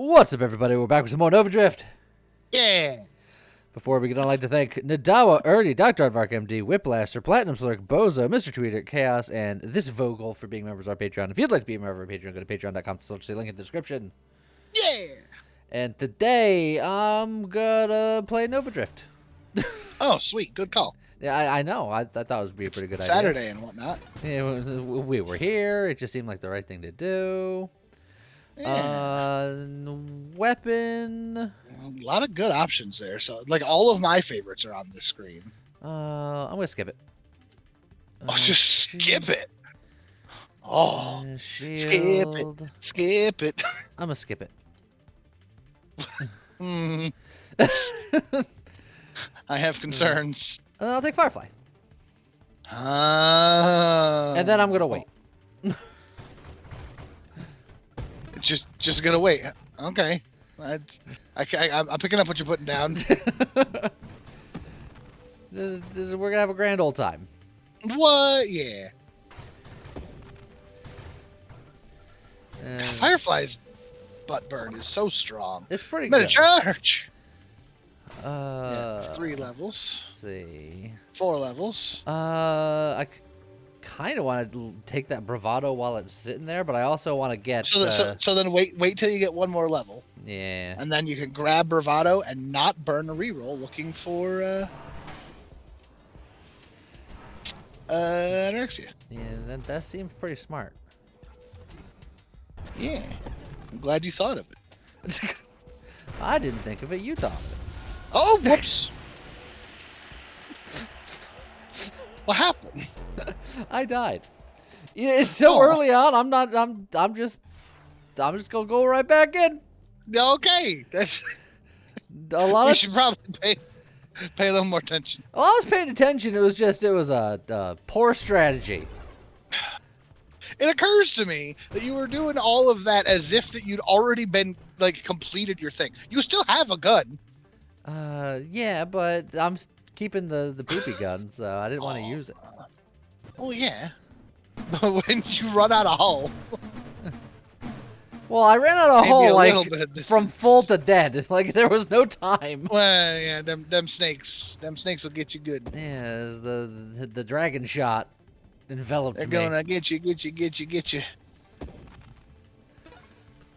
What's up, everybody? We're back with some more Overdrift. Yeah. Before we begin, I'd like to thank Nadawa, Ernie, Dr. Advark MD, Whiplaster, Platinum Slurk, Bozo, Mr. Tweeter, Chaos, and this Vogel for being members of our Patreon. If you'd like to be a member of our Patreon, go to patreon.com/see link in the description. Yeah. And today, I'm gonna play Overdrift. Oh, sweet. Good call. Yeah, I know. I thought it would be a pretty good idea. Saturday and whatnot. Yeah, we were here. It just seemed like the right thing to do. Yeah. Weapon. A lot of good options there. So, like, all of my favorites are on this screen. I'm gonna skip it. Oh, just skip it. Oh, shield. skip it. Skip it. I'm gonna skip it. I have concerns. And then I'll take Firefly. And then I'm gonna wait. Just gonna wait. Okay. I'm picking up what you're putting down. We're gonna have a grand old time. What? Yeah. Firefly's butt burn is so strong. It's pretty good. good. Charge. Yeah, 3 levels. Let's see. 4 levels. I kind of want to take that bravado while it's sitting there, but I also want to get. So then wait till you get one more level. Yeah. And then you can grab bravado and not burn a reroll, looking for anorexia. Yeah, that seems pretty smart. Yeah, I'm glad you thought of it. I didn't think of it. You thought of it. Oh, whoops! What happened? I died. Yeah, it's so early on. I'm just gonna go right back in. Okay, that's a lot. We should probably pay a little more attention. Well, I was paying attention. It was a poor strategy. It occurs to me that you were doing all of that as if that you'd already been completed your thing. You still have a gun. Yeah, but I'm keeping the poopy gun, so I didn't want to use it. Oh yeah. When you run out of hull. Well, I ran out of hull from full to dead. Like there was no time. Well, yeah, them snakes will get you good. Yeah, the dragon shot enveloped me. They're gonna get you.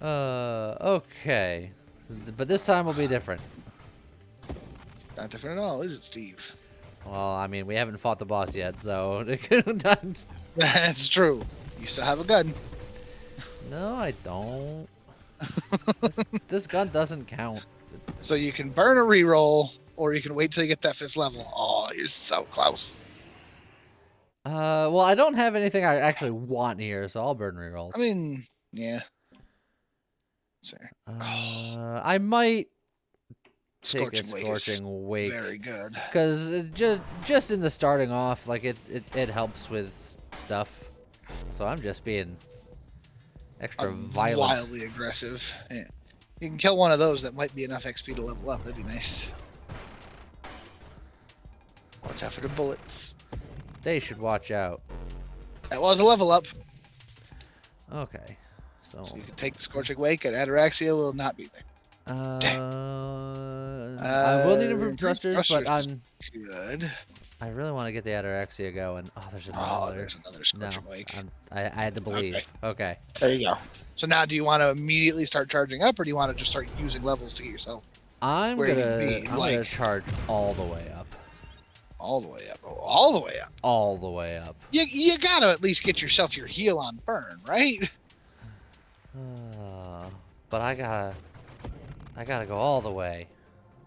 Okay, but this time will be different. Not different at all, is it, Steve? Well, I mean, we haven't fought the boss yet, so... That's true. You still have a gun. No, I don't. This gun doesn't count. So you can burn a reroll, or you can wait till you get that 5th level. Oh, you're so close. Well, I don't have anything I actually want here, so I'll burn rerolls. I mean, yeah. Sorry. I might... Scorching Wake. Very good. Because just in the starting off, like it helps with stuff. So I'm just being extra violent. Wildly aggressive. Yeah. You can kill one of those that might be enough XP to level up. That'd be nice. Watch out for the bullets. They should watch out. That was a level up. Okay. So you can take the Scorching Wake, and Ataraxia will not be there. I will need improved thrusters, but I'm good. I really want to get the Ataraxia going. Oh, there's another. Oh, there's another Scorching Wake. I had to believe. Okay. There you go. So now, do you want to immediately start charging up, or do you want to just start using levels to get yourself? I'm gonna charge all the way up. All the way up. Oh, all the way up. All the way up. You gotta at least get yourself your heal on burn, right? But I gotta go all the way.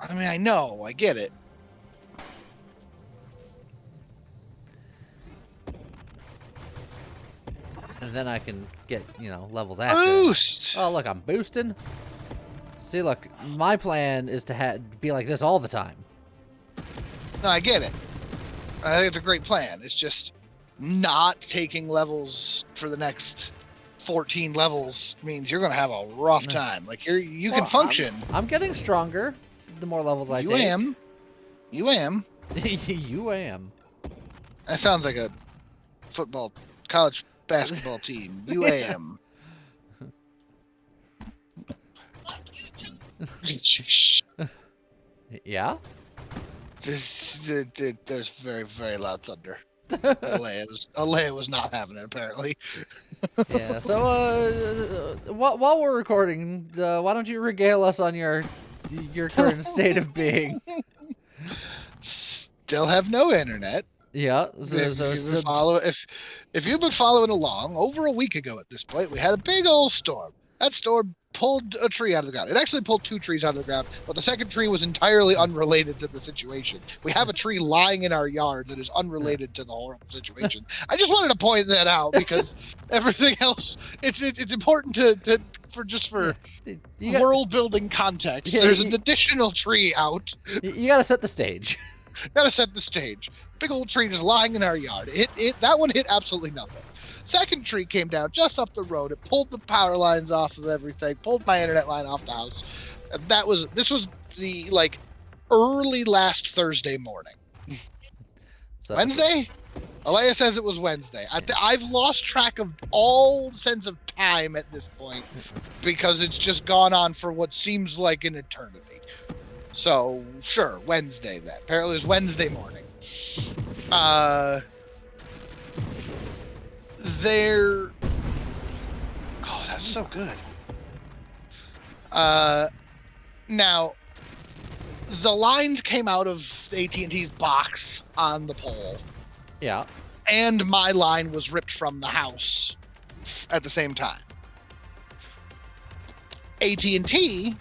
I mean, I know, I get it. And then I can get, levels after. Boost! Oh, look, I'm boosting. See, look, my plan is to be like this all the time. No, I get it. I think it's a great plan. It's just not taking levels for the next 14 levels means you're going to have a rough time. Like you can function. I'm getting stronger the more levels I take. You am. You am. That sounds like a college basketball team. You am. Yeah. There's very, very loud thunder. Alea was not having it, apparently. Yeah. So, while we're recording, why don't you regale us on your current state of being? Still have no internet. Yeah. If you've been following along, over a week ago at this point, we had a big old storm. That storm pulled a tree out of the ground. It actually pulled 2 trees out of the ground, but the second tree was entirely unrelated to the situation. We have a tree lying in our yard that is unrelated to the horrible situation. I just wanted to point that out because everything else, it's important for world building context. Yeah, There's an additional tree out. You gotta set the stage. Gotta set the stage. Big old tree just lying in our yard. That one hit absolutely nothing. Second tree came down just up the road. It pulled the power lines off of everything, pulled my internet line off the house. This was the early last Thursday morning. So, Wednesday? Alea says it was Wednesday. I've lost track of all sense of time at this point because it's just gone on for what seems like an eternity. So, sure, Wednesday then. Apparently it was Wednesday morning. Oh, that's so good. Now, the lines came out of AT&T's box on the pole. Yeah. And my line was ripped from the house at the same time. AT&T,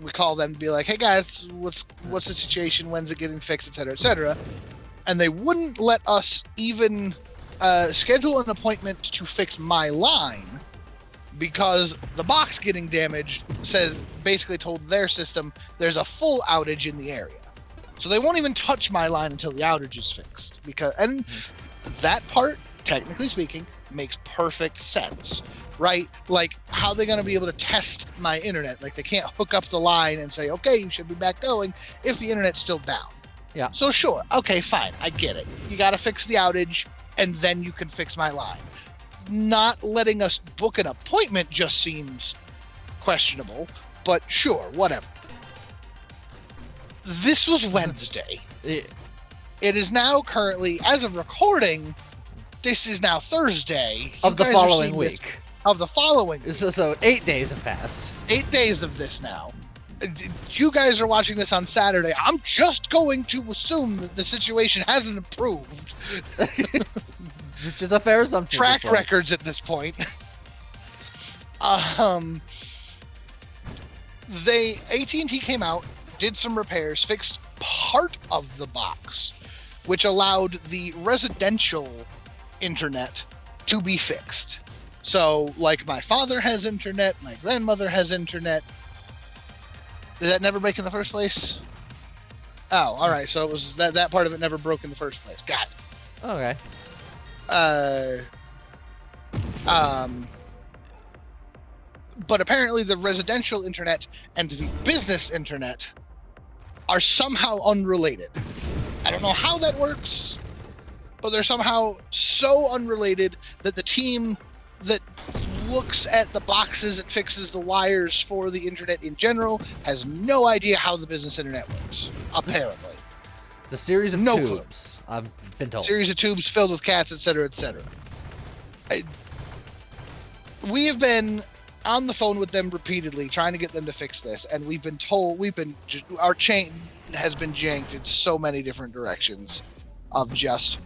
we call them to be like, hey guys, what's the situation? When's it getting fixed, et cetera, et cetera. And they wouldn't let us even schedule an appointment to fix my line because the box getting damaged basically told their system there's a full outage in the area. So they won't even touch my line until the outage is fixed. That part, technically speaking, makes perfect sense, right? Like, how are they going to be able to test my internet? Like, they can't hook up the line and say, okay, you should be back going if the internet's still down. Yeah. So sure, okay, fine, I get it. You got to fix the outage, and then you can fix my line. Not letting us book an appointment just seems questionable, but sure, whatever. This was Wednesday. Yeah. It is now currently, as of recording, this is now Thursday. Of the following week. Of the following week. So 8 days have passed. 8 days of this now. You guys are watching this on Saturday. I'm just going to assume that the situation hasn't improved. Which is a fair assumption. Track records at this point. AT&T came out, did some repairs, fixed part of the box, which allowed the residential internet to be fixed. So, like, my father has internet, my grandmother has internet. Did that never break in the first place? Oh, all right. So it was that part of it never broke in the first place. Got it. Okay. But apparently the residential internet and the business internet are somehow unrelated. I don't know how that works, but they're somehow so unrelated that the team that looks at the boxes and fixes the wires for the internet in general has no idea how the business internet works, apparently. It's a series of tubes, I've been told. Series of tubes filled with cats, etc., etc. We have been on the phone with them repeatedly trying to get them to fix this, and we've been told our chain has been janked in so many different directions of just,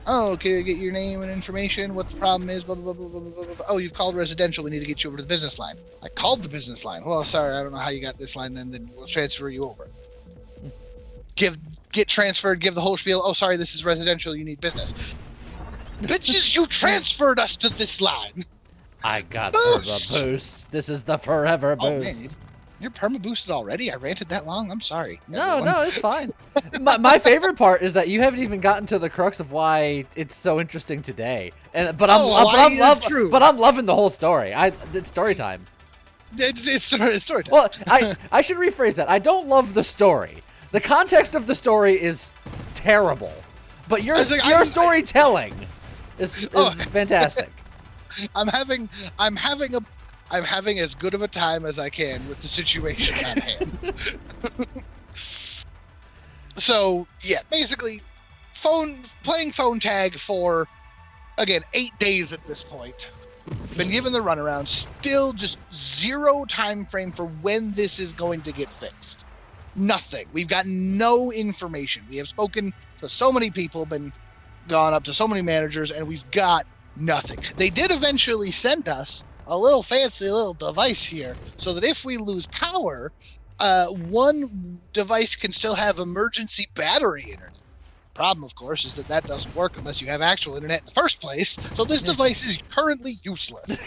oh, can I get your name and information? What the problem is? Blah, blah, blah, blah, blah, blah. Oh, you've called residential. We need to get you over to the business line. I called the business line. Well, sorry, I don't know how you got this line. Then we'll transfer you over. Get transferred. Give the whole spiel. Oh, sorry, this is residential. You need business. Bitches, you transferred us to this line. I got perma boost. This is the forever boost. Oh, man, you're perma boosted already? I ranted that long? I'm sorry. No, it's fine. my favorite part is that you haven't even gotten to the crux of why it's so interesting today. But I'm loving the whole story. It's story time. It's story time. Well, I should rephrase that. I don't love the story. The context of the story is terrible, but your storytelling is fantastic. I'm having I'm having as good of a time as I can with the situation at hand. So yeah, basically, playing phone tag for, again, 8 days at this point. Been given the runaround, still just zero time frame for when this is going to get fixed. Nothing. We've got no information. We have spoken to so many people, gone up to so many managers, and we've got nothing. They did eventually send us a little fancy little device here, so that if we lose power, one device can still have emergency battery internet. Problem, of course, is that doesn't work unless you have actual internet in the first place, so this device is currently useless.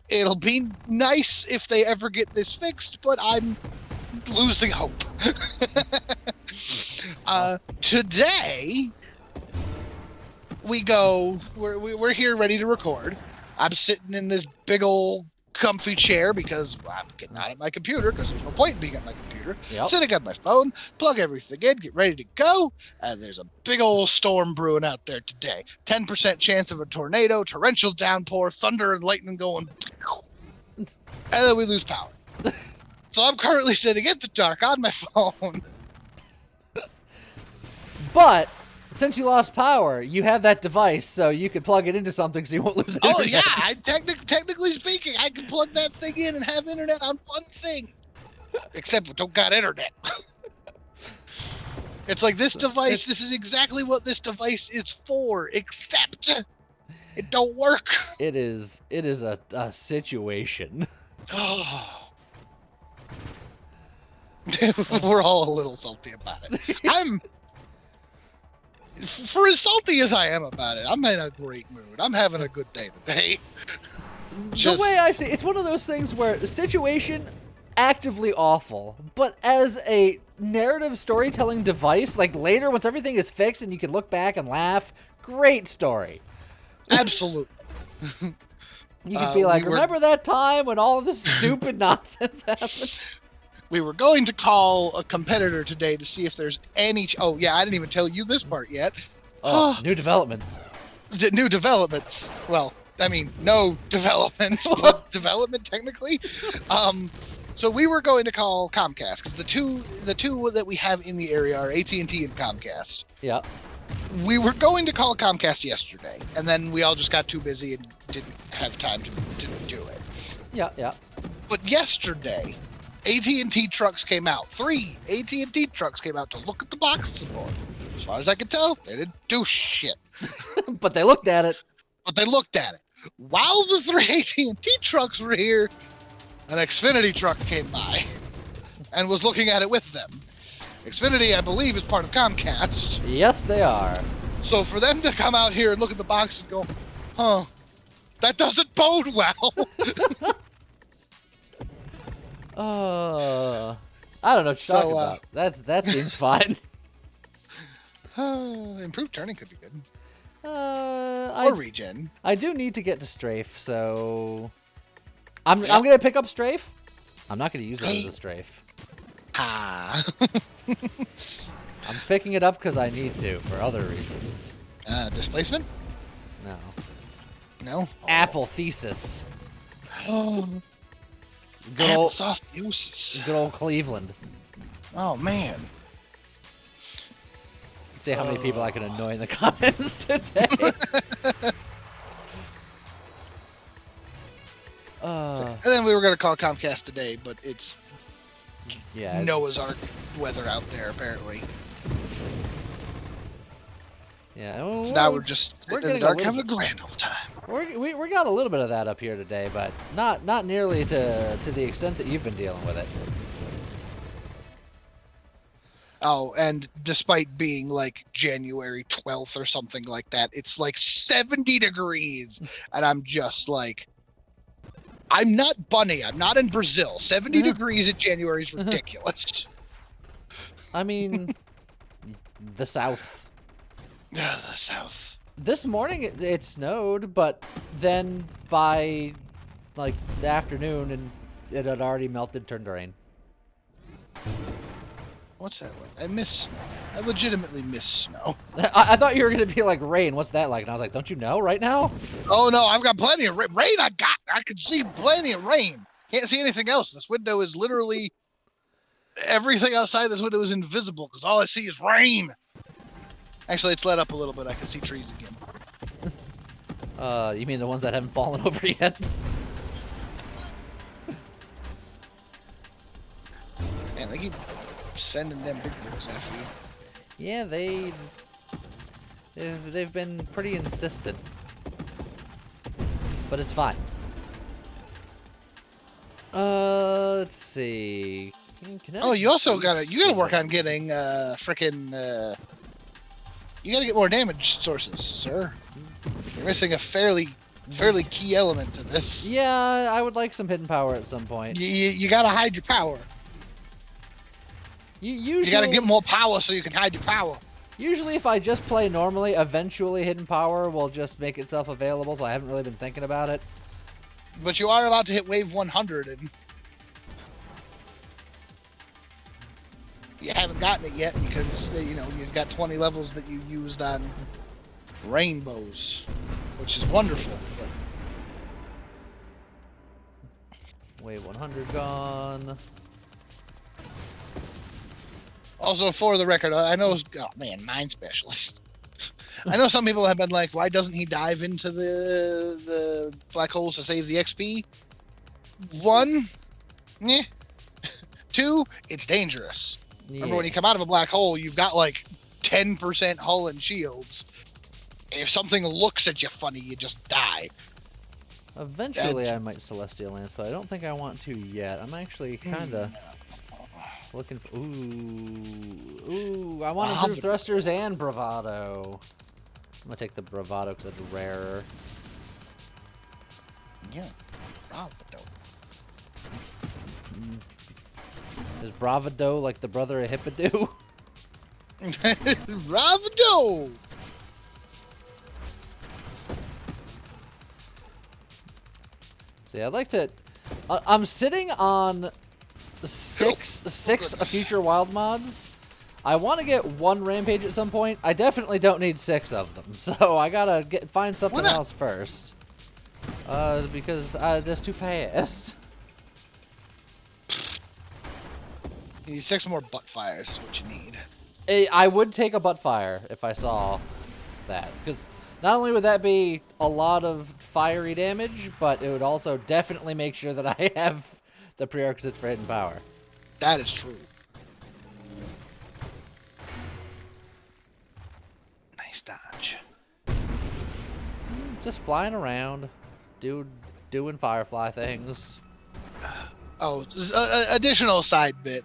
It'll be nice if they ever get this fixed, but I'm losing hope. Today, we're here ready to record. I'm sitting in this big old comfy chair because I'm getting out of my computer because there's no point in being at my computer. Yep. Sitting on my phone, plug everything in, get ready to go, and there's a big old storm brewing out there today. 10% chance of a tornado, torrential downpour, thunder and lightning going, and then we lose power. So I'm currently sitting in the dark on my phone. But since you lost power, you have that device, so you could plug it into something so you won't lose internet. Oh yeah, technically speaking, I can plug that thing in and have internet on one thing. Except we don't got internet. It's like this device, this is exactly what this device is for, except it don't work. It is a situation. Oh. We're all a little salty about it. For as salty as I am about it, I'm in a great mood. I'm having a good day today. The way I see it, it's one of those things where the situation, actively awful, but as a narrative storytelling device, like later once everything is fixed and you can look back and laugh, great story. Absolutely. You could be like, remember that time when all of this stupid nonsense happened? We were going to call a competitor today to see if there's any... Oh, yeah, I didn't even tell you this part yet. Oh, new developments. New developments. Well, I mean, no developments, but development technically. So we were going to call Comcast, because the two that we have in the area are AT&T and Comcast. Yeah. We were going to call Comcast yesterday, and then we all just got too busy and didn't have time to do it. Yeah, yeah. But yesterday, AT&T trucks came out. 3 AT&T trucks came out to look at the box support. As far as I could tell, they didn't do shit. But they looked at it. While the 3 AT&T trucks were here, an Xfinity truck came by and was looking at it with them. Xfinity, I believe, is part of Comcast. Yes, they are. So for them to come out here and look at the box and go, huh, that doesn't bode well. I don't know what you're talking about. That seems fine. Improved turning could be good. Or regen. I do need to get to strafe, so I'm gonna pick up strafe. I'm not gonna use it as a strafe. Ah. I'm picking it up because I need to for other reasons. Displacement? No. No. Apple thesis. Oh. Good old applesauce thesis. Good old Cleveland. Oh man. See how many people I can annoy in the comments today. And then we were going to call Comcast today, but it's Noah's Ark weather out there, apparently. Yeah. Well, so now we're just in the dark having a grand old time. We got a little bit of that up here today, but not nearly to the extent that you've been dealing with it. Oh, and despite being like January 12th or something like that, it's like 70 degrees. And I'm just like, I'm not Bunny. I'm not in Brazil. 70 degrees in January is ridiculous. I mean, the South. The South. This morning it snowed, but then by like the afternoon and it had already melted, turned to rain. What's that like? I legitimately miss snow. I thought you were gonna be like rain. What's that like? And I was like, don't you know right now? Oh no, I've got plenty of rain. I can see plenty of rain. Can't see anything else. This window is literally everything outside this window is invisible because all I see is rain. Actually, it's let up a little bit. I can see trees again. You mean the ones that haven't fallen over yet? Man, they keep sending them big boys after you. Yeah, they've been pretty insistent, but it's fine. Let's see. Oh, you also gotta work on getting frickin' you gotta get more damage sources, sir. You're missing a fairly key element to this. Yeah, I would like some hidden power at some point. You gotta hide your power. You gotta get more power so you can hide your power. Usually if I just play normally, eventually hidden power will just make itself available, so I haven't really been thinking about it. But you are about to hit wave 100 and you haven't gotten it yet because, you know, you've got 20 levels that you used on rainbows, which is wonderful. But wave 100 gone. Also, for the record, I know, oh man, mine specialist. I know some people have been like, why doesn't he dive into the black holes to save the XP? 1, yeah. 2, it's dangerous. Yeah. Remember, when you come out of a black hole, you've got like 10% hull and shields. If something looks at you funny, you just die. Eventually, I might Celestial Lance, but I don't think I want to yet. I'm actually kind of looking for... Ooh, I want to do Thrusters and Bravado. I'm going to take the Bravado because it's rarer. Yeah, Bravado. Is Bravado like the brother of Hippodoo? Bravado! See, I'd like to... I'm sitting on six future wild mods. I want to get 1 rampage at some point. I definitely don't need 6 of them, so I gotta find something else first. Because that's too fast. You need 6 more butt fires is what you need. I would take a butt fire if I saw that, because not only would that be a lot of fiery damage, but it would also definitely make sure that I have the prerequisites for hidden power. That is true. Nice dodge. Just flying around, doing Firefly things. Oh, additional side bit.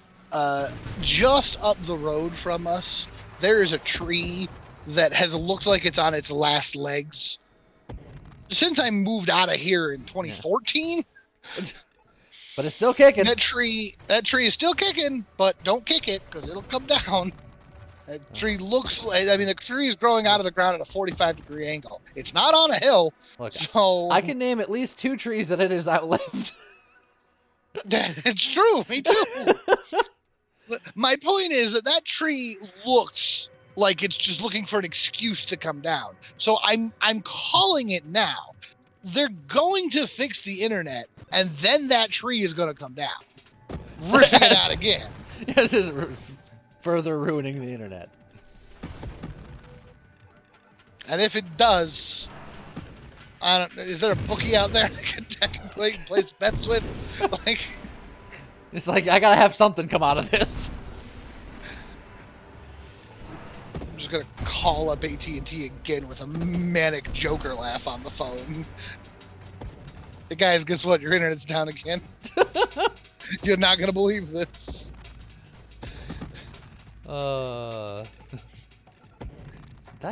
Just up the road from us, there is a tree that has looked like it's on its last legs. Since I moved out of here in 2014. Yeah. But it's still kicking. That tree is still kicking, but don't kick it because it'll come down. That tree looks like, I mean, the tree is growing out of the ground at a 45-degree angle. It's not on a hill. Look, so I can name at least 2 trees that it has outlived. It's true. Me too. My point is that tree looks like it's just looking for an excuse to come down. So I'm calling it now. They're going to fix the internet, and then that tree is going to come down, ripping it out again. This is further ruining the internet. And if it does, is there a bookie out there I can place bets with? Like, it's like I gotta have something come out of this. I'm just gonna call up AT&T again with a manic Joker laugh on the phone. Hey guys, guess what? Your internet's down again. You're not gonna believe this. That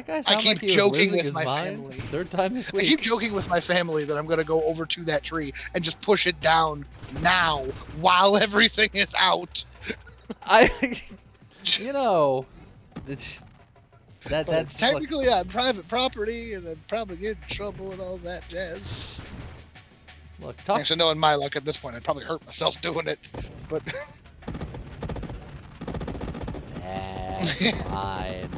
guy sounds I keep like he joking was with my mind. family. 3rd time this week. I keep joking with my family that I'm gonna go over to that tree and just push it down now while everything is out. You know, that's technically on private property, and I'd probably get in trouble and all that jazz. Look, actually, knowing my luck at this point, I'd probably hurt myself doing it. But it's fine.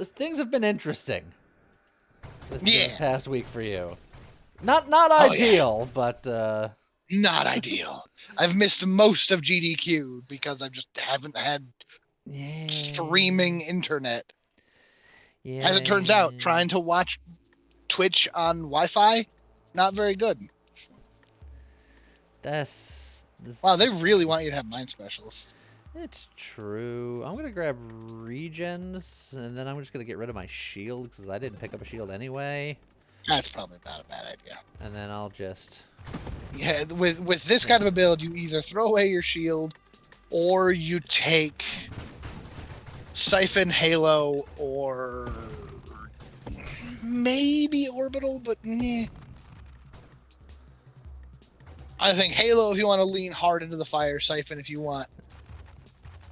Things have been interesting this past week for you. Not ideal, but not ideal. I've missed most of GDQ because I just haven't had streaming internet. Yeah. As it turns out, trying to watch Twitch on Wi-Fi, not very good. Wow, they really want you to have mind specialists. It's true. I'm gonna grab regens, and then I'm just gonna get rid of my shield because I didn't pick up a shield anyway. That's probably not a bad idea. And then I'll just... Yeah, with this kind of a build, you either throw away your shield, or you take Siphon, Halo, or maybe Orbital, but meh. I think Halo if you want to lean hard into the fire, Siphon if you want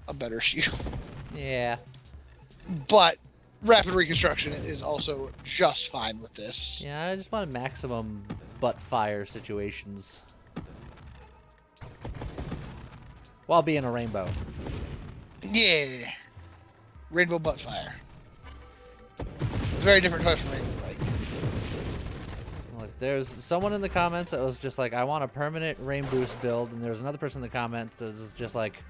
a better shield. Yeah. But Rapid Reconstruction is also just fine with this. Yeah, I just wanted maximum butt fire situations. While being a rainbow. Yeah. Rainbow butt fire. It's a very different type of rainbow, right? Look, there's someone in the comments that was just like, I want a permanent rain boost build, and there's another person in the comments that was just like,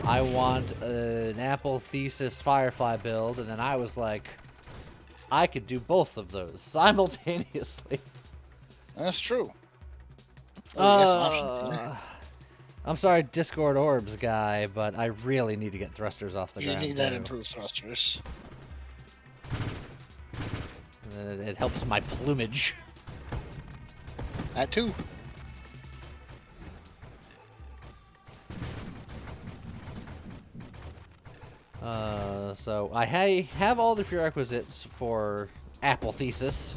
I want an Apple Thesis Firefly build, and then I was like, I could do both of those simultaneously. That's true. I'm sorry, Discord Orbs guy, but I really need to get thrusters off the ground. You need that improved thrusters. It helps my plumage. That too. So I have all the prerequisites for Apple Thesis.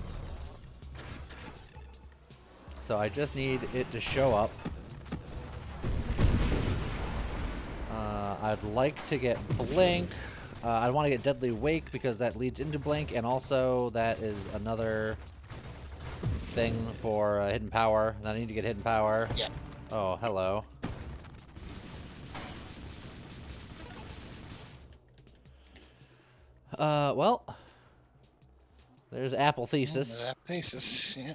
So I just need it to show up. I'd like to get Blink. I want to get Deadly Wake because that leads into Blink, and also that is another thing for Hidden Power. And I need to get Hidden Power. Yeah. Oh, hello. Well, there's Apple Thesis. Apple Thesis, yeah.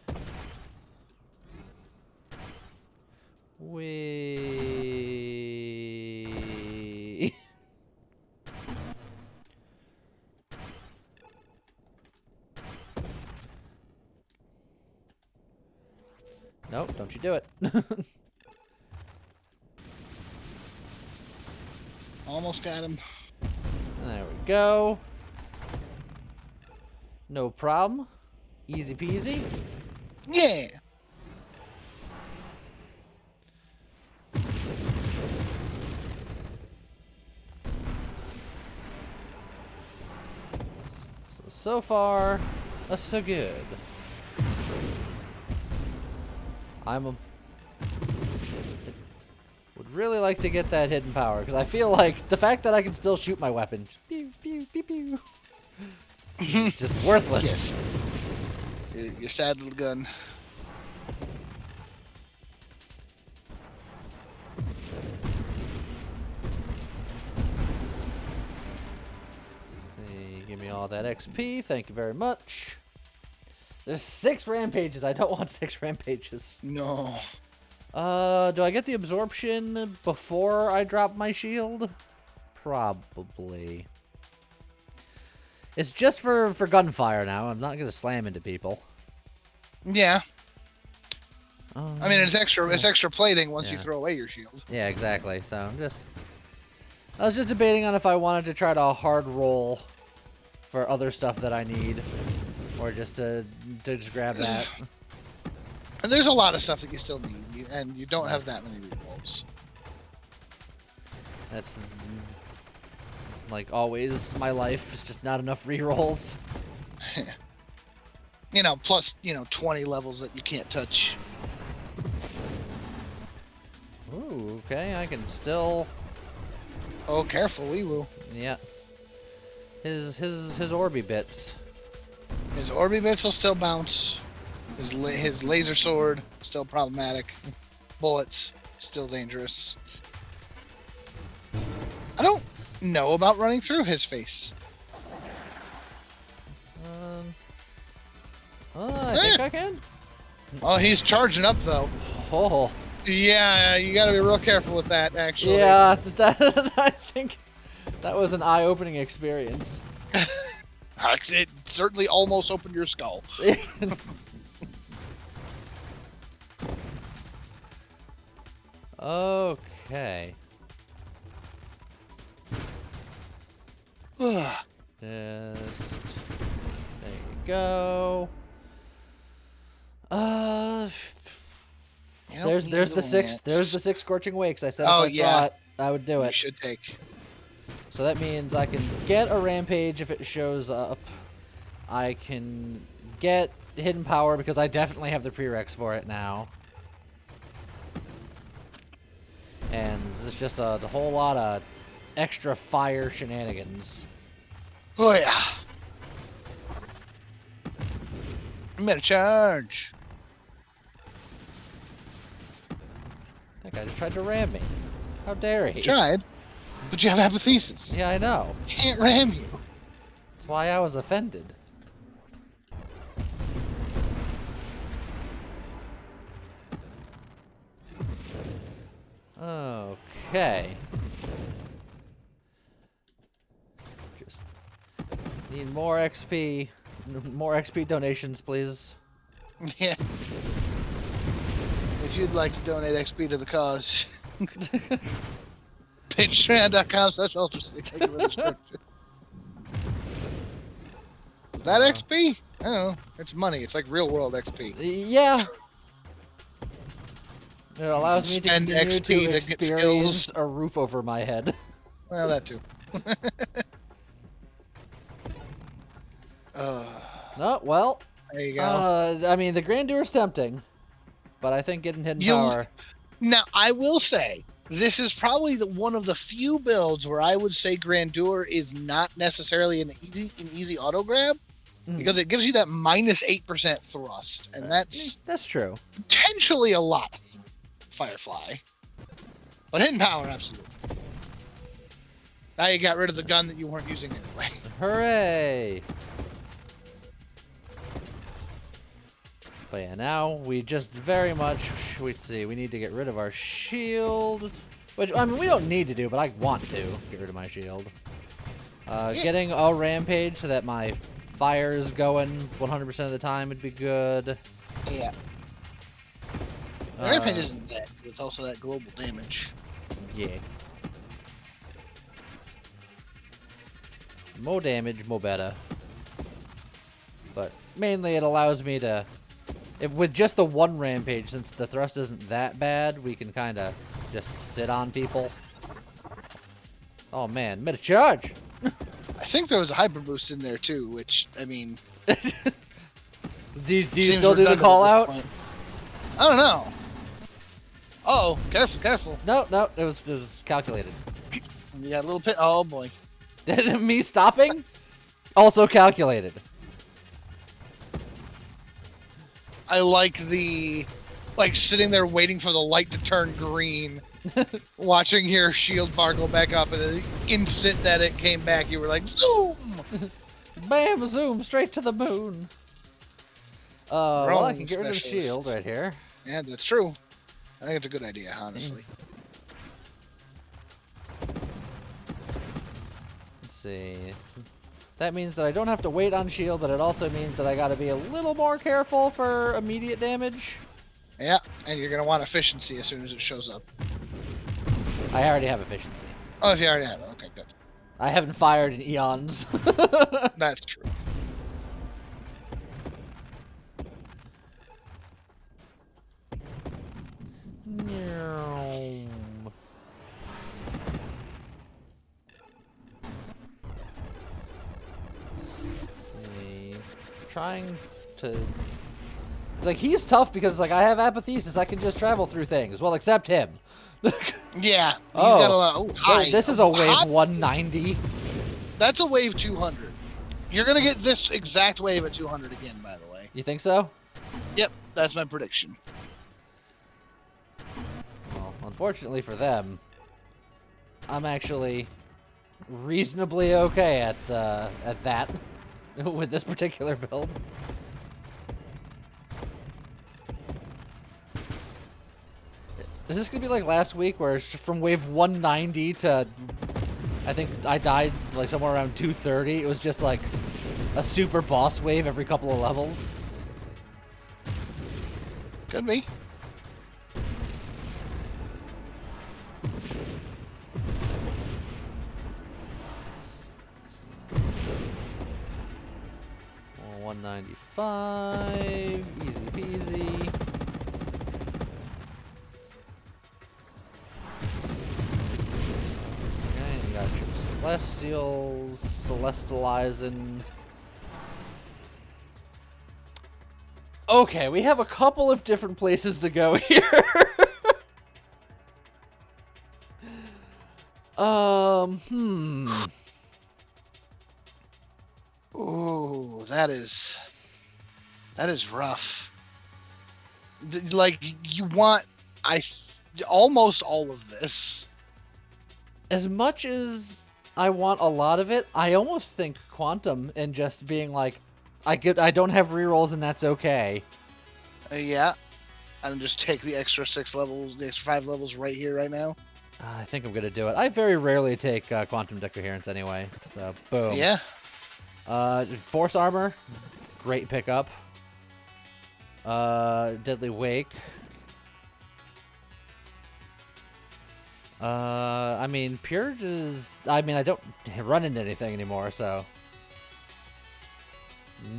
Nope, don't you do it. Almost got him. There we go. No problem. Easy peasy. Yeah. So far, so good. Would really like to get that Hidden Power because I feel like the fact that I can still shoot my weapon, pew pew pew pew, is just worthless. Yes. Your sad little gun. Give me all that XP. Thank you very much. There's 6 rampages. I don't want 6 rampages. No. Do I get the absorption before I drop my shield? Probably. It's just for gunfire now. I'm not going to slam into people. Yeah. I mean, it's extra plating once you throw away your shield. Yeah, exactly. So I was just debating on if I wanted to try to hard roll for other stuff that I need, or just to just grab that. And there's a lot of stuff that you still need, and you don't have that many rerolls. That's like always my life. It's just not enough rerolls. You know, plus 20 levels that you can't touch. Ooh, okay, I can still. Oh, careful, we will. Yeah. His Orby bits. His Orby bits will still bounce. His laser sword still problematic. Bullets still dangerous. I don't know about running through his face. I think I can. Oh, he's charging up though. Oh. Yeah, you gotta be real careful with that, actually. Yeah, I think that was an eye-opening experience. It certainly almost opened your skull. Okay. Just there you go. There's the six scorching wakes. I said if I saw it, I would do it. You should take. So that means I can get a rampage if it shows up. I can get hidden power because I definitely have the prereqs for it now. And there's just a whole lot of extra fire shenanigans. Oh yeah. I'm gonna charge. That guy just tried to ram me. How dare he? Tried, but you have apathesis. Yeah, I know. Can't ram you. That's why I was offended. Okay. Just need more XP. More XP donations, please. Yeah. If you'd like to donate XP to the cause, patreon.com/ultrasleep. Take a little description. Is that XP? I don't know. It's money. It's like real world XP. Yeah. It allows me to Spend continue XP to to get experience skills. a roof over my head. Well, that too. No, well. There you go. I mean, the Grandeur's tempting, but I think getting hidden power. Now, I will say, this is probably one of the few builds where I would say Grandeur is not necessarily an easy auto grab, because it gives you that -8% thrust, and that's true. Potentially a lot. Firefly, but hidden power, absolutely. Now you got rid of the gun that you weren't using anyway. Hooray! But yeah, now we just very much, let's see, we need to get rid of our shield, which, I mean, we don't need to do, but I want to get rid of my shield. Getting a rampage so that my fire is going 100% of the time would be good. Yeah. The rampage isn't dead, it's also that global damage. Yeah. More damage, more better. But mainly it allows me to, with just the one rampage, since the thrust isn't that bad, we can kind of just sit on people. Oh man, mid charge! I think there was a hyper boost in there too, which, I mean... do you still do the call out? I don't know. Uh-oh, careful. No, it was calculated. You got a little pit. Oh boy. Me stopping? Also calculated. I like sitting there waiting for the light to turn green, watching your shield bar go back up, and the instant that it came back, you were like, zoom! Bam, zoom, straight to the moon. Well, I can get rid of the shield right here. Yeah, that's true. I think it's a good idea, honestly. Let's see. That means that I don't have to wait on shield, but it also means that I gotta be a little more careful for immediate damage. Yeah, and you're gonna want efficiency as soon as it shows up. I already have efficiency. Oh, if you already have it, okay, good. I haven't fired in eons. That's true. Trying to... It's like, he's tough because, like, I have apathesis. I can just travel through things. Well, except him. Yeah, he's got a lot of... Oh, high. This is a wave 190. That's a wave 200. You're gonna get this exact wave at 200 again, by the way. You think so? Yep, that's my prediction. Well, unfortunately for them, I'm actually reasonably okay at that with this particular build. Is this gonna be like last week, where it's from wave 190 to I think I died like somewhere around 230? It was just like a super boss wave every couple of levels. Could be. Well, 195, easy peasy. Okay, you got your Celestials, Celestializing. Okay, we have a couple of different places to go here. Ooh, that is rough. Like, you want almost all of this. As much as I want a lot of it, I almost think Quantum and just being like, I don't have rerolls and that's okay. Yeah, and just take the extra 6 levels, the extra 5 levels right here, right now. I think I'm gonna do it. I very rarely take Quantum Decoherence anyway, so boom. Yeah. Force Armor, great pickup. Deadly Wake. I mean, Purge is... I mean, I don't run into anything anymore, so...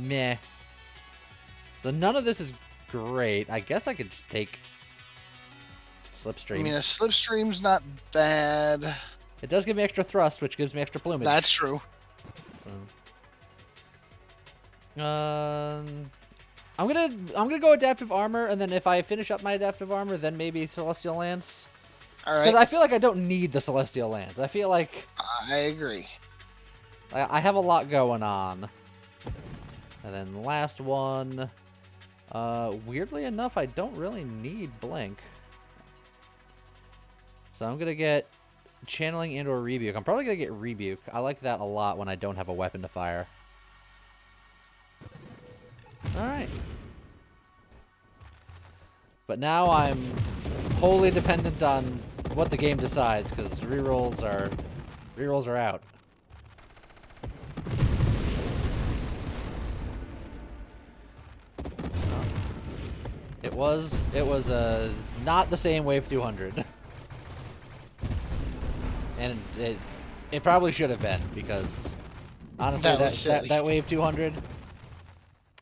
Meh. So none of this is great. I guess I could just take Slipstream. I mean, a Slipstream's not bad. It does give me extra thrust, which gives me extra plumage. That's true. So, I'm gonna go Adaptive Armor, and then if I finish up my Adaptive Armor, then maybe Celestial Lance. All right. Because I feel like I don't need the Celestial Lance. I feel like I agree. I have a lot going on. And then the last one, weirdly enough, I don't really need Blink. So I'm going to get Channeling and or Rebuke. I'm probably going to get Rebuke. I like that a lot when I don't have a weapon to fire. Alright. But now I'm wholly dependent on what the game decides, because rerolls are out. It was not the same wave 200. And it probably should have been, because honestly that wave 200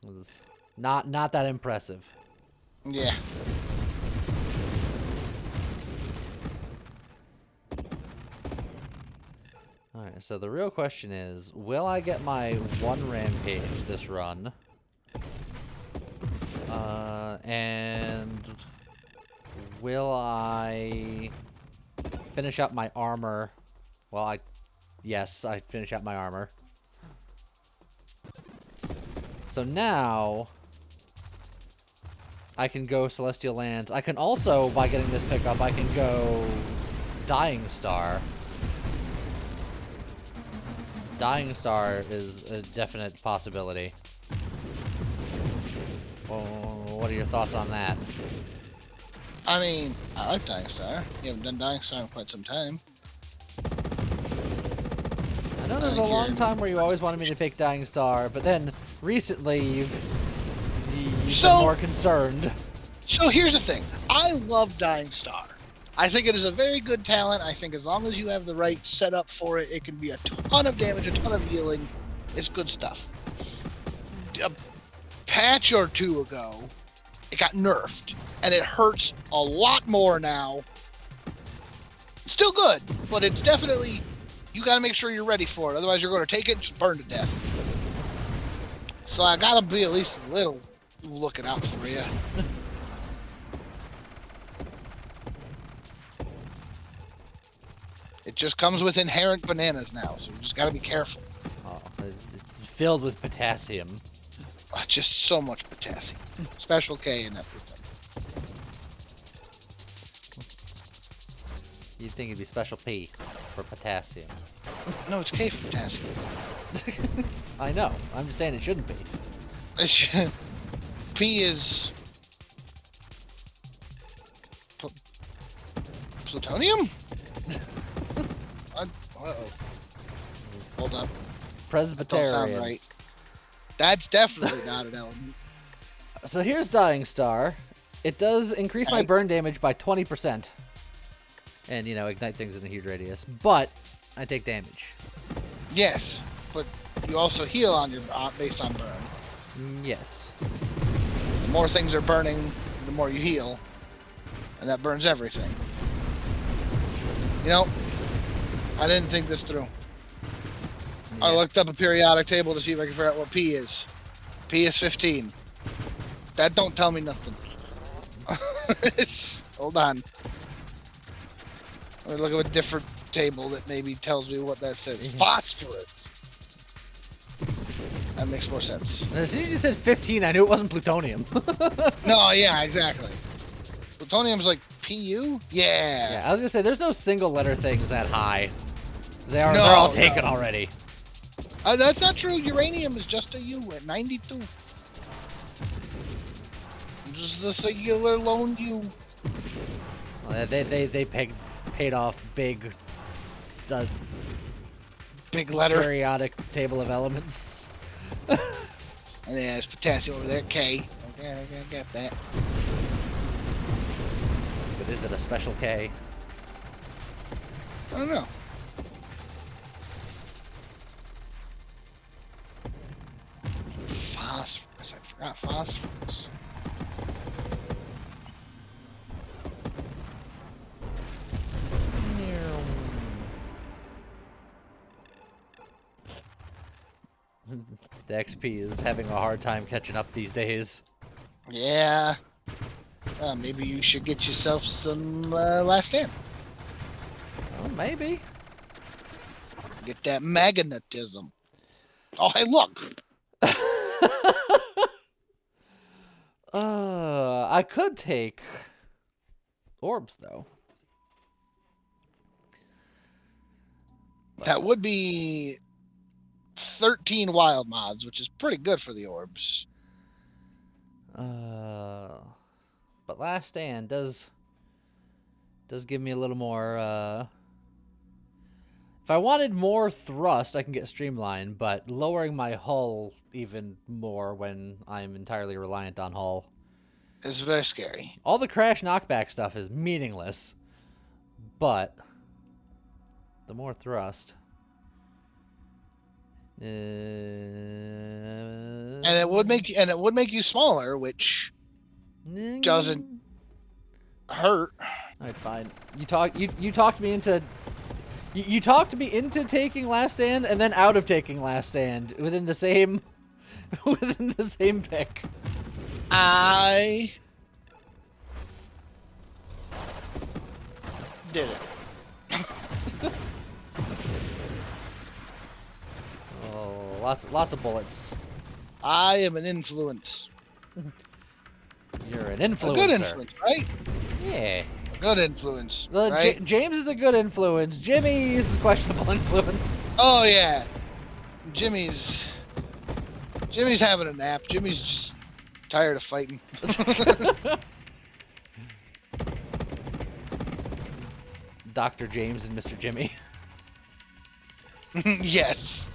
was not that impressive. Yeah. Alright, so the real question is, will I get my 1 Rampage this run? And will I finish up my armor? Well, yes, I finish up my armor. So now I can go Celestial Lands. I can also, by getting this pickup, I can go Dying Star. Dying Star is a definite possibility. Well, what are your thoughts on that? I mean, I like Dying Star. You haven't done Dying Star in quite some time. I know there's a long time where you always wanted me to pick Dying Star, but then recently you've been more concerned. So here's the thing. I love Dying Star. I think it is a very good talent. I think as long as you have the right setup for it, it can be a ton of damage, a ton of healing. It's good stuff. A patch or two ago, it got nerfed, and it hurts a lot more now. Still good, but it's definitely, you got to make sure you're ready for it. Otherwise, you're going to take it and just burn to death. So I got to be at least a little looking out for you. It just comes with inherent bananas now, so you just got to be careful. Oh, filled with potassium. Just so much potassium. Special K and everything. You'd think it'd be special P for potassium. No, it's K for potassium. I know. I'm just saying it shouldn't be. P is plutonium? Uh-oh. Hold up. That don't sound Presbyterian. right. That's definitely not an element. So here's Dying Star. It does increase my Okay. burn damage by 20%. And, ignite things in a huge radius. But I take damage. Yes, but you also heal on your based on burn. Yes. The more things are burning, the more you heal, and that burns everything. I didn't think this through. I Yeah. looked up a periodic table to see if I could figure out what P is. P is 15. That don't tell me nothing. Hold on. Let me look at a different table that maybe tells me what that says. Phosphorus. That makes more sense. As soon as you said 15, I knew it wasn't plutonium. No, yeah, exactly. Plutonium's like PU? Yeah. Yeah, I was gonna say there's no single letter things that high. They're No, all taken no. already. That's not true. Uranium is just a U at 92. Just the singular lone U. They paid off big Big letter. periodic table of elements. And then there's potassium over there, K. Okay, I got that. But is it a special K? I don't know. Phosphorus. I forgot phosphorus. The XP is having a hard time catching up these days. Yeah. Maybe you should get yourself some Last Stand. Oh, maybe. Get that magnetism. Oh, hey, look. I could take orbs though. That would be 13 wild mods, which is pretty good for the orbs. But Last Stand does give me a little more. If I wanted more thrust, I can get Streamline, but lowering my hull even more when I'm entirely reliant on hull. It's very scary. All the crash knockback stuff is meaningless, but the more thrust. And it would make you smaller, which doesn't hurt. Alright, fine. You talked me into you talked me into taking Last Stand and then out of taking Last Stand within the same pick. I did it. Oh, lots of bullets. I am an influence. You're an A influencer. good influence, right? Yeah. A good influence, Well, right? James is a good influence. Jimmy is a questionable influence. Oh yeah, Jimmy's having a nap. Jimmy's just tired of fighting. Dr. James and Mr. Jimmy. Yes.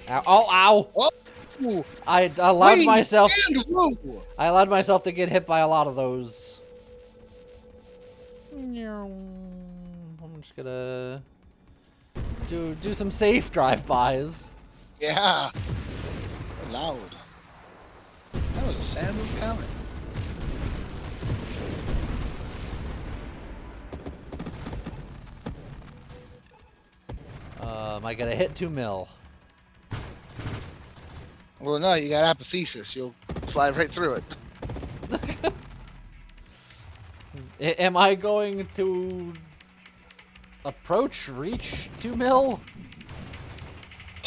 Ow! Oh, ow! Oh, ooh, I allowed wait, myself. and woo. I allowed myself to get hit by a lot of those. I'm just gonna do some safe drive-bys. Yeah. Loud. That was a sad little comment. I gotta hit 2 mil. Well, no, you got apathesis. You'll fly right through it. Am I going to reach 2 mil?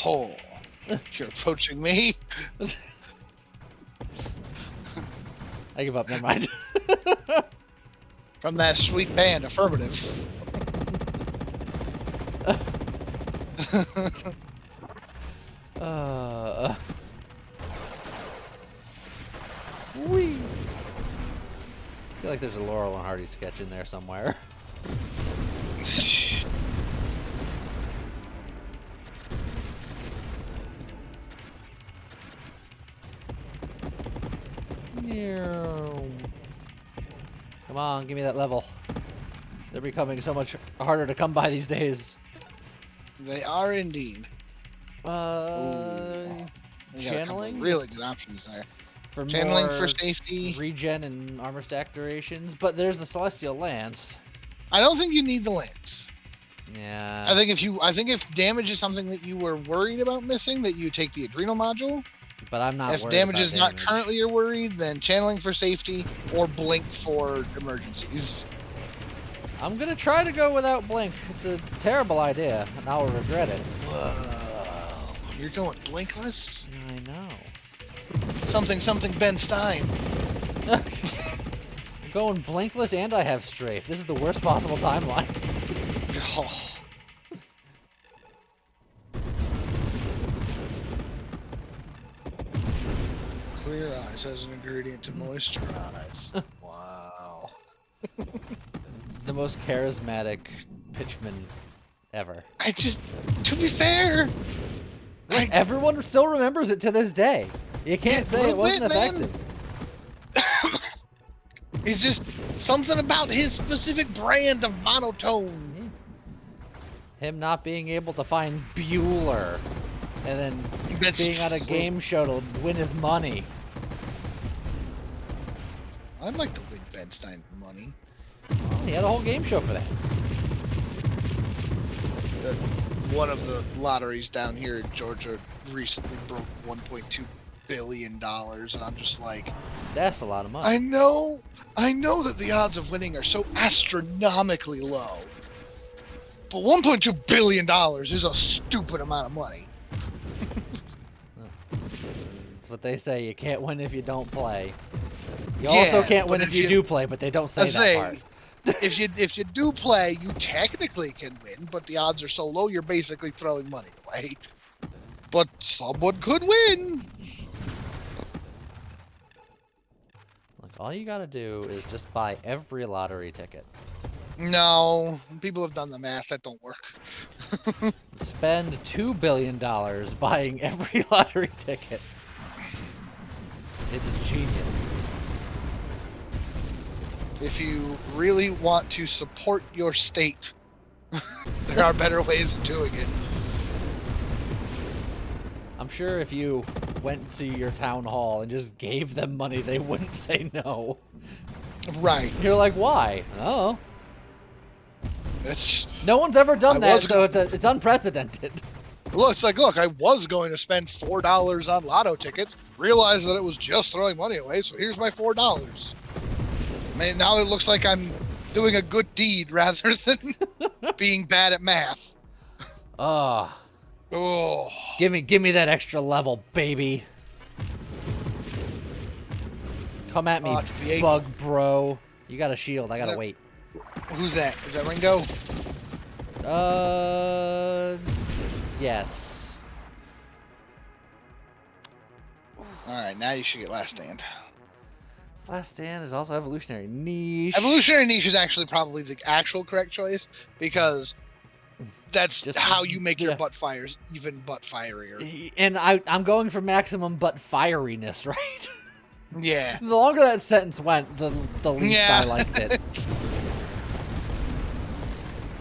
Oh, you're approaching me? I give up, never mind. From that sweet band, affirmative. Whee! I feel like there's a Laurel and Hardy sketch in there somewhere. Come on, give me that level. They're becoming so much harder to come by these days. They are indeed. Channeling? Really good options there. For Channeling more for safety. Regen and armor stack durations, but there's the Celestial Lance. I don't think you need the lance. Yeah. I think if damage is something that you were worried about missing, that you take the adrenal module. But I'm not If worried damage about is not currently you're worried, then channeling for safety or blink for emergencies. I'm gonna try to go without blink. It's a terrible idea, and I'll regret it. Whoa. You're going blinkless? I know. Something Ben Stein. I'm going blinkless and I have strafe. This is the worst possible timeline. Oh. Clear eyes has an ingredient to moisturize. Wow. The most charismatic pitchman ever. To be fair, Everyone still remembers it to this day. You can't say it wasn't effective. It's just something about his specific brand of monotone. Him not being able to find Bueller and then being on a game show to win his money. I'd like to win Ben Stein's money. Well, he had a whole game show for that. One of the lotteries down here in Georgia recently broke $1.2 billion, and I'm just like, That's a lot of money. I know that the odds of winning are so astronomically low, but $1.2 billion is a stupid amount of money. That's what they say. You can't win if you don't play. You also can't win if you do play, but they don't say that part. If you do play, you technically can win, but the odds are so low, you're basically throwing money away. But someone could win. Look, all you gotta do is just buy every lottery ticket. No, people have done the math. That don't work. Spend $2 billion buying every lottery ticket. It's genius. If you really want to support your state, there are better ways of doing it. I'm sure if you went to your town hall and just gave them money, they wouldn't say no. Right. You're like, why? Oh. It's, no one's ever done that, so it's unprecedented. Look, I was going to spend $4 on lotto tickets, realized that it was just throwing money away, so here's my $4. I mean, now it looks like I'm doing a good deed rather than being bad at math. Oh. Give me that extra level, baby. Come at me, bug bro. You got a shield. I gotta wait. Who's that? Is that Ringo? Yes. Alright, now you should get Last Stand. Last Stand, there's also Evolutionary Niche. Evolutionary Niche is actually probably the actual correct choice, because that's just how you make your butt fires even butt fierier. And I'm going for maximum butt fieriness, right? Yeah. The longer that sentence went, the least I liked it.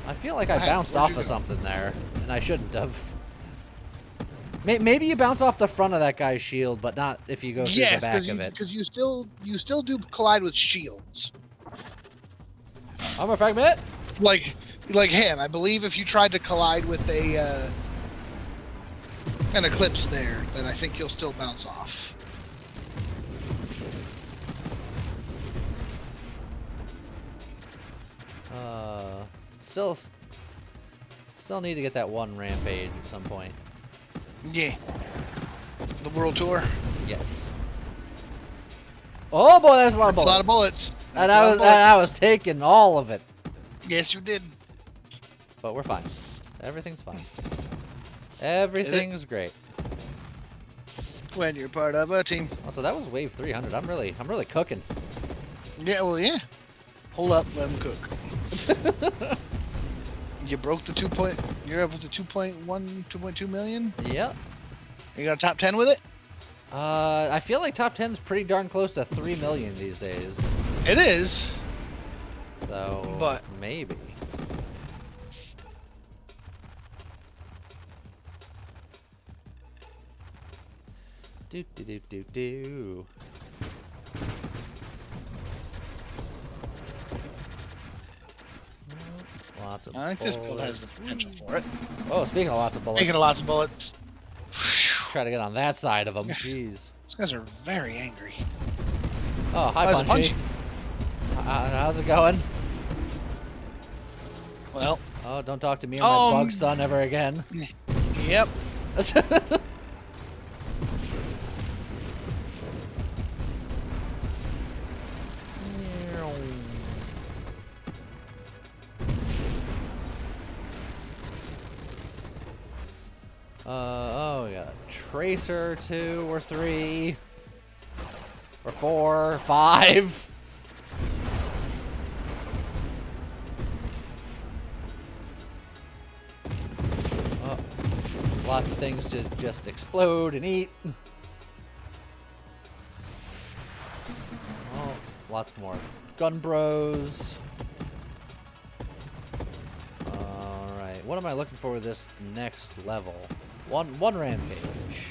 I feel like I bounced off of something there, and I shouldn't have. Maybe you bounce off the front of that guy's shield, but not if you go through the back of it. Because you still do collide with shields. Armor fragment. Like him, I believe if you tried to collide with an eclipse there, then I think you'll still bounce off. Still need to get that one rampage at some point. Yeah. The world tour. Yes. Oh boy, there's a lot of That's bullets. a lot of bullets. And That's a lot of bullets. I was taking all of it. Yes, you did. But we're fine. Everything's fine. Everything's great. When you're part of a team. Also, that was wave 300. I'm really cooking. Yeah, well, yeah. Hold up, let them cook. You broke the 2 point. You're up with the 2.1, 2.2 million. Yep. You got a top 10 with it? I feel like top 10 is pretty darn close to 3 million these days. It is. So, but maybe. Do do do do do. Lots of I think bullets. this build has the potential for it. Oh, speaking of lots of bullets. Speaking of lots of bullets. Try to get on that side of them. Jeez. These guys are very angry. Oh, hi, There's a Punchy. How's it going? Well. Oh, don't talk to me or my bug son ever again. Yep. Oh, we got a tracer, 2 or 3 or 4, 5. Oh, lots of things to just explode and eat. Oh, lots more gun bros. All right, what am I looking for with this next level? One rampage.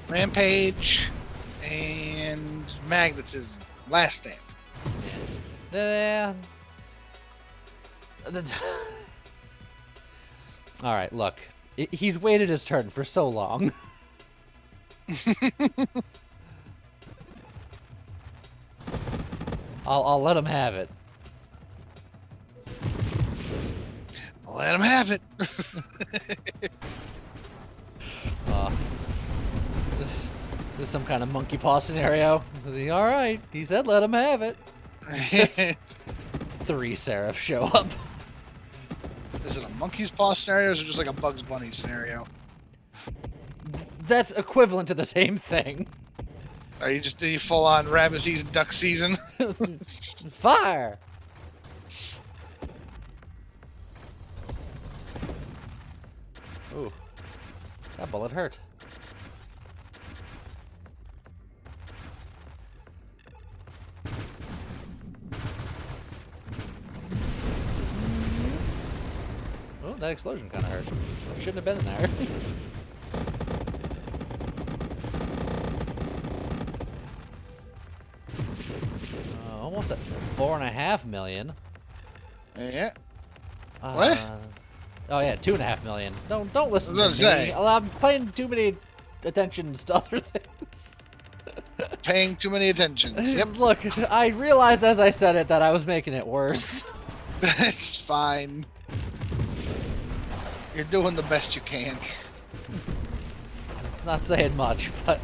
Rampage and magnetism. Last stand. Yeah. All right, look. He's waited his turn for so long. I'll let him have it. Let him have it. This is some kind of monkey paw scenario. All right, he said let him have it. Just 3 Seraphs show up. Is it a monkey's paw scenario or is it just like a Bugs Bunny scenario? That's equivalent to the same thing. Are you just full on rabbit season, duck season? Fire! Ooh, that bullet hurt. Oh, that explosion kind of hurt. Shouldn't have been in there. Almost at 4.5 million. Yeah. What? Oh yeah, 2.5 million. Don't listen to I me. was gonna say. I'm paying too many attentions to other things. Paying too many attentions. Yep. Look, I realized as I said it that I was making it worse. It's fine. You're doing the best you can. Not saying much, but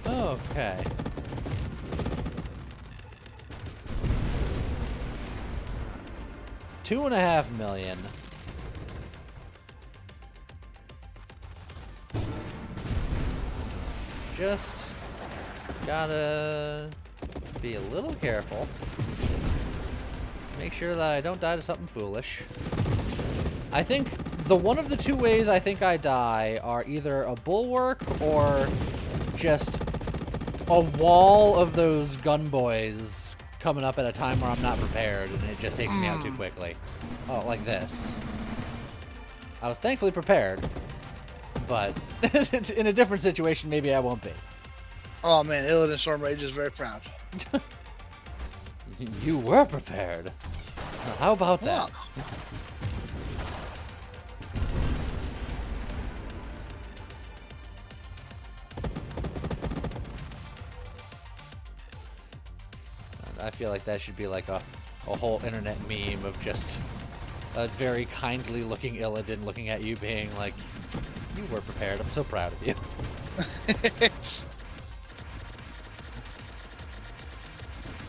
okay. $2.5 million. Just gotta be a little careful. Make sure that I don't die to something foolish. I think the one of the 2 ways I think I die are either a bulwark or just a wall of those gun boys coming up at a time where I'm not prepared and it just takes me out too quickly. Oh, like this. I was thankfully prepared, but in a different situation, maybe I won't be. Oh man, Illidan Storm Rage is very proud. You were prepared. Now, how about that? Yeah. I feel like that should be like a whole internet meme of just a very kindly looking Illidan looking at you being like, you were prepared. I'm so proud of you.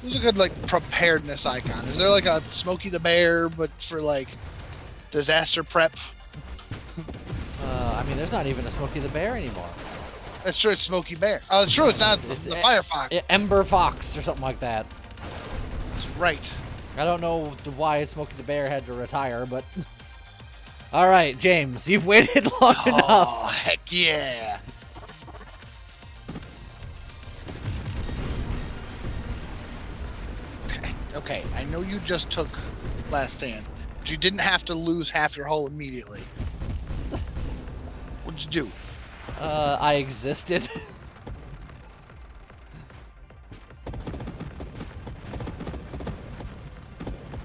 There's a good, like, preparedness icon. Is there, like, a Smokey the Bear, but for, like, disaster prep? I mean, there's not even a Smokey the Bear anymore. That's true, it's Smokey Bear. Oh, that's true, it's not the Firefox. Ember Fox or something like that. That's right. I don't know why Smokey the Bear had to retire, but... Alright, James, you've waited long enough. Oh, heck yeah. Okay, I know you just took Last Stand, but you didn't have to lose half your hull immediately. What'd you do? I existed.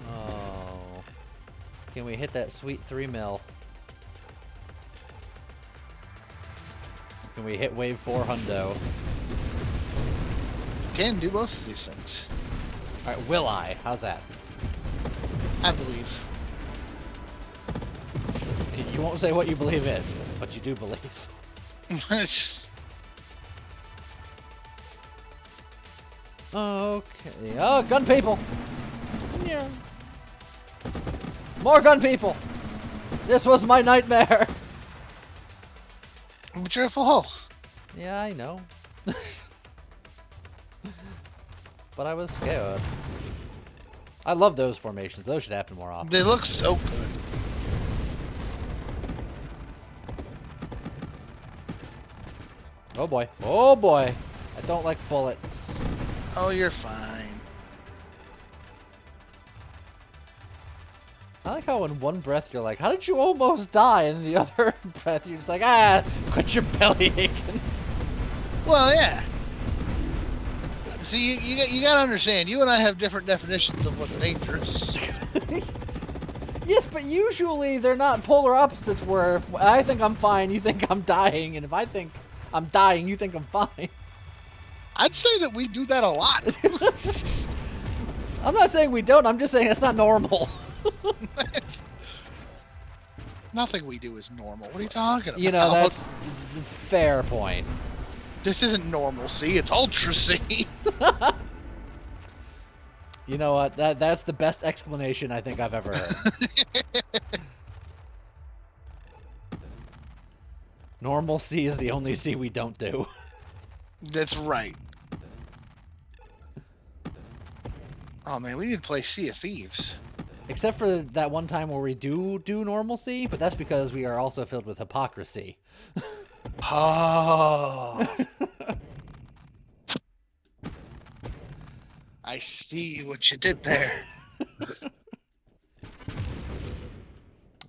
Oh. Can we hit that sweet 3 mil? Can we hit wave 4 hundo? Can do both of these things. Alright, will I? How's that? I believe. You won't say what you believe in, but you do believe. Okay. Oh, gun people! Yeah. More gun people! This was my nightmare! But you're a full hull. Yeah, I know. But I was scared. I love those formations. Those should happen more often. They look so good. Oh boy. Oh boy. I don't like bullets. Oh, you're fine. I like how in one breath you're like, how did you almost die? And in the other breath you're just like, ah, quit your belly aching. Well, yeah. See, you gotta understand, you and I have different definitions of what's dangerous. Yes, but usually they're not polar opposites where if I think I'm fine, you think I'm dying, and if I think I'm dying, you think I'm fine. I'd say that we do that a lot. I'm not saying we don't, I'm just saying it's not normal. Nothing we do is normal. What are you talking about? You know, that's a fair point. This isn't normalcy, it's ultracy. You know what? That's the best explanation I think I've ever heard. Normalcy is the only C we don't do. That's right. Oh man, we need to play Sea of Thieves. Except for that one time where we do normalcy, but that's because we are also filled with hypocrisy. Oh. I see what you did there.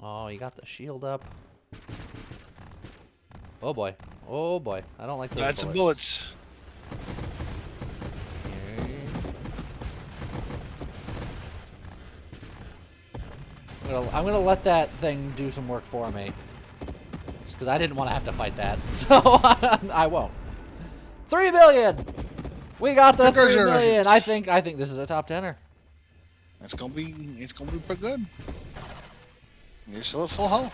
Oh, you got the shield up. Oh boy. Oh boy. I don't like those Got some bullets. I'm gonna let that thing do some work for me. Just because I didn't want to have to fight that. So I won't. 3 billion! We got the 3 million! I think this is a top 10er. It's gonna be pretty good. You're still at full hull.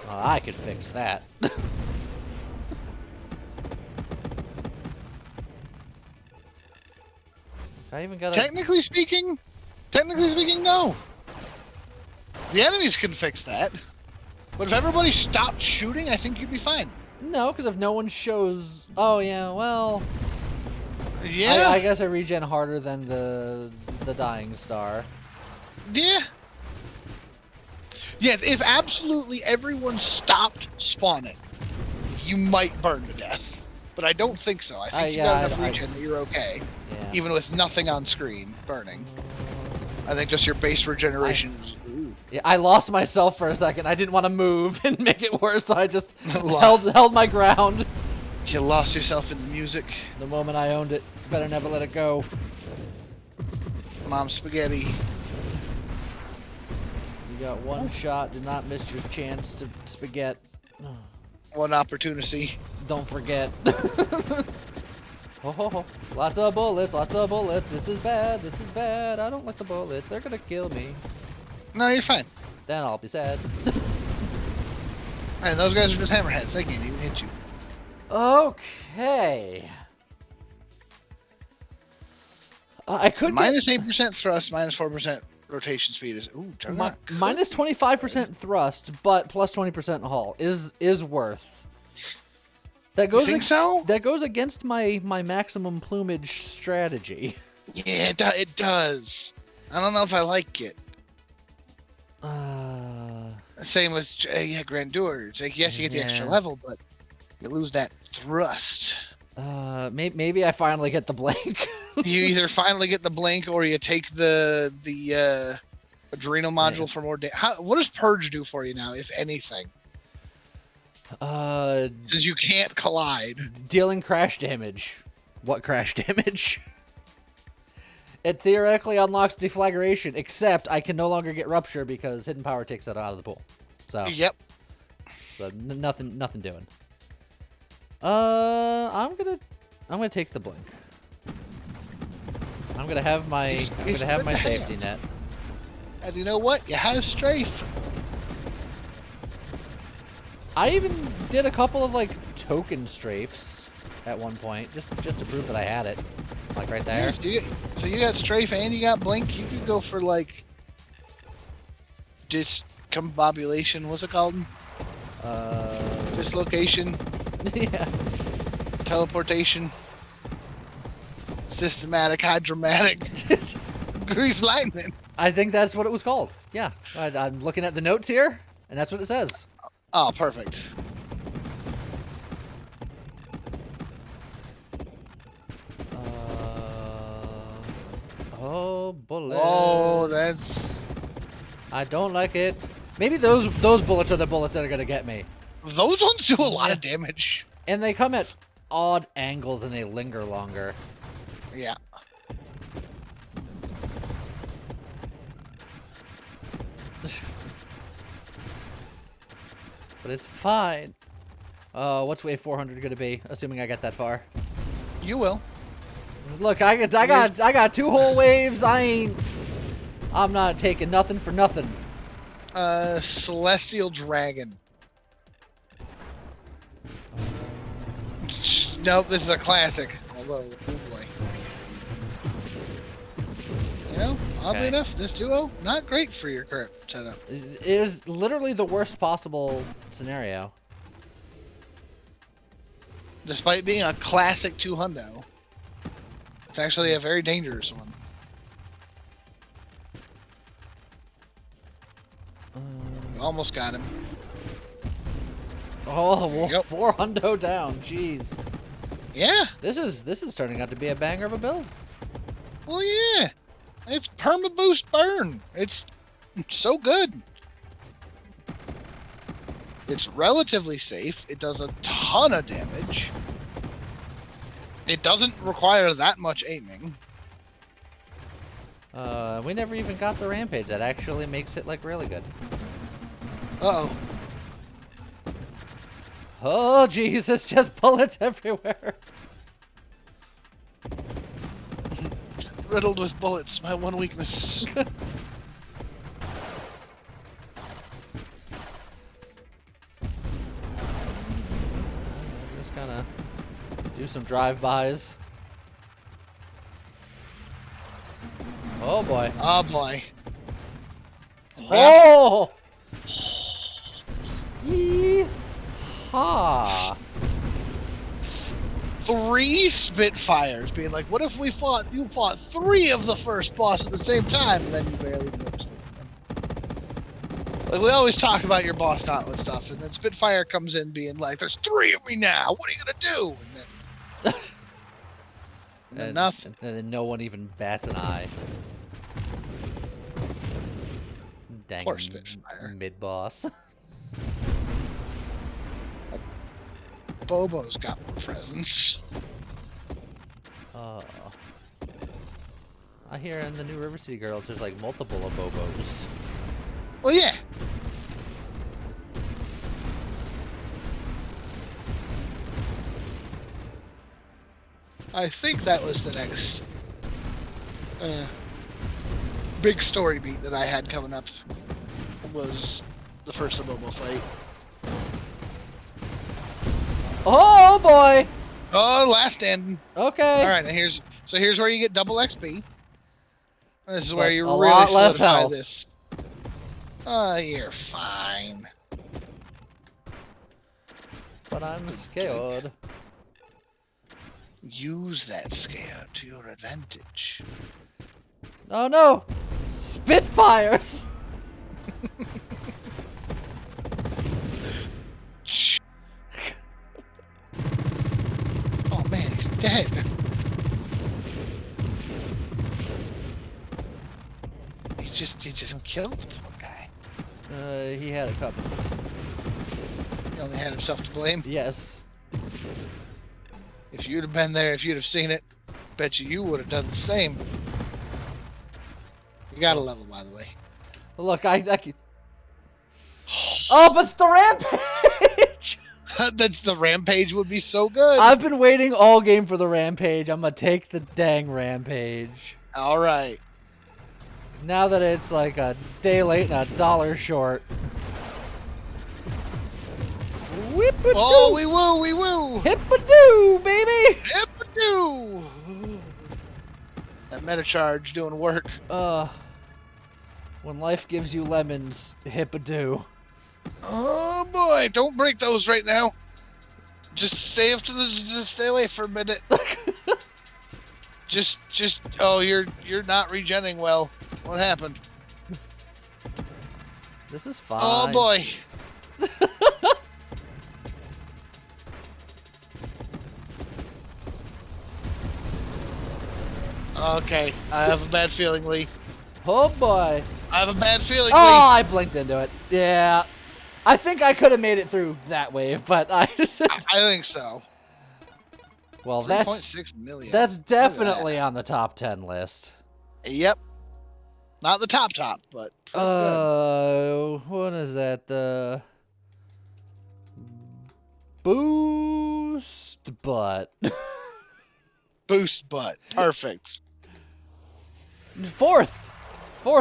I could fix that. I even got Technically speaking, no. The enemies can fix that. But if everybody stopped shooting, I think you'd be fine. No, because if no one shows... Oh, yeah, well... Yeah. I guess I regen harder than the dying star. Yeah. Yes, if absolutely everyone stopped spawning, you might burn to death. But I don't think so. I think you got enough regen that you're okay. Yeah. Even with nothing on screen burning. I think just your base regeneration is... Yeah, I lost myself for a second. I didn't want to move and make it worse, so I just held my ground. You lost yourself in the music. The moment I owned it, better never let it go. Mom spaghetti. You got one shot. Did not miss your chance to spaghetti. One opportunity. Don't forget. Ho ho ho. Lots of bullets, lots of bullets. This is bad, this is bad. I don't like the bullets. They're gonna kill me. No, you're fine. Then I'll be sad. And those guys are just hammerheads. They can't even hit you. Okay. I could Minus 8% thrust, minus 4% rotation speed is minus 25% thrust, but plus 20% hull is worth. That goes. You think so? That goes against my maximum plumage strategy. Yeah, it does. I don't know if I like it. Same with Grandeur. It's like, yes, you get the extra level, but you lose that thrust. Maybe I finally get the blink. You either finally get the blink or you take the adrenal module for more damage. What does Purge do for you now, if anything? Since you can't collide. Dealing crash damage. What crash damage? It theoretically unlocks deflagration, except I can no longer get rupture because hidden power takes that out of the pool. So yep. So nothing doing. I'm gonna take the blink. I'm gonna have my safety net. And you know what? You have strafe. I even did a couple of like token strafes at one point, just to prove that I had it. Like right there. Yeah, so you got strafe and you got blink. You could go for like discombobulation. What's it called? Dislocation. Yeah. Teleportation. Systematic hydromatic. Grease lightning. I think that's what it was called. Yeah. I'm looking at the notes here, and that's what it says. Oh, perfect. Oh, bullets. Oh, that's... I don't like it. Maybe those bullets are the bullets that are gonna get me. Those ones do a lot of damage. And they come at odd angles and they linger longer. Yeah. But it's fine. What's wave 400 gonna be? Assuming I get that far. You will. Look, I got 2 whole waves. I'm not taking nothing for nothing. Celestial Dragon. Nope, this is a classic. Although, oh boy. You know, oddly enough, this duo, not great for your current setup. It is literally the worst possible scenario. Despite being a classic 2-hundo, it's actually a very dangerous one. We almost got him. Oh, well, 4 hundo down. Jeez. Yeah. This is turning out to be a banger of a build. Well, yeah. It's perma boost burn. It's so good. It's relatively safe. It does a ton of damage. It doesn't require that much aiming. We never even got the rampage. That actually makes it like really good. Uh-oh. Oh, Jesus, just bullets everywhere. Riddled with bullets, my one weakness. Just kind of do some drive-bys. Oh, boy. Oh, boy. Oh! Yeehaw. 3 Spitfires, being like, what if you fought 3 of the first boss at the same time, and then you barely noticed it. Like, we always talk about your boss gauntlet stuff, and then Spitfire comes in being like, there's 3 of me now, what are you gonna do? And then nothing. And then no one even bats an eye. Dang. Poor Spitfire. Mid-boss. Bobo's got more presence. I hear in the new River City Girls there's like multiple of Bobos. Well, yeah. I think that was the next big story beat that I had coming up. Was the first Abobo fight. Oh boy. Oh, last standing. Okay. All right, now here's where you get double XP. This is where But you a really lot less solidify health. this. Oh, you're fine. But I'm scared. Use that scare to your advantage. Oh no! Spitfires! Oh man, he's dead. He just killed the poor guy. He had a couple. He only had himself to blame. Yes. If you'd have been there, if you'd have seen it, bet you would have done the same. You got a level, by the way. Look, I can... Oh, but it's the rampage! That's the rampage would be so good. I've been waiting all game for the rampage. I'm gonna take the dang rampage. All right. Now that it's like a day late and $1 short. Whip-a-doo! Oh, we woo, we woo! Hip-a-doo, baby! Hip-a-doo! That meta charge doing work. When life gives you lemons, hip-a-doo. Oh boy, don't break those right now. Just stay away for a minute. just oh, you're not regenning well. What happened? This is fine. Oh boy. Okay, I have a bad feeling, Lee. Oh boy. I have a bad feeling, Oh, Lee. I blinked into it. Yeah. I think I could have made it through that wave, but I think so. Well, 3.6 million. that's definitely on the top 10 list. Yep. Not the top, but pretty good. What is that? The boost butt. Boost butt. Perfect. Fourth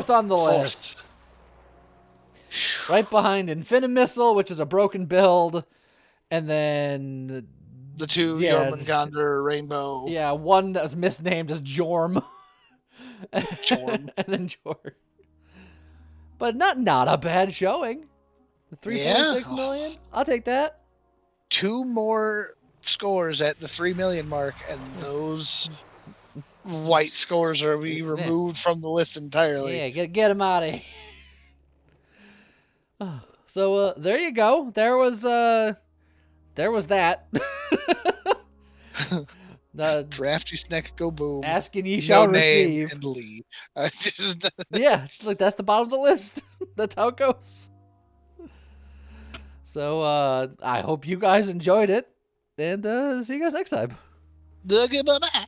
on the Fourth. list. Right behind Infinimissile, which is a broken build, and then The two yeah, Jormungandr Rainbow. yeah, one that was misnamed as Jorm. Jorm. And then Jorm. But not a bad showing. 3.6 million? I'll take that. 2 more scores at the 3 million mark, and those white scores are be removed from the list entirely. Yeah, get him out of here. So there you go. There was that. The Drafty snack go boom. asking ye shall No name receive. and leave. I just Yeah, look, that's the bottom of the list. That's how it goes. So I hope you guys enjoyed it, and see you guys next time. Look at bye bye.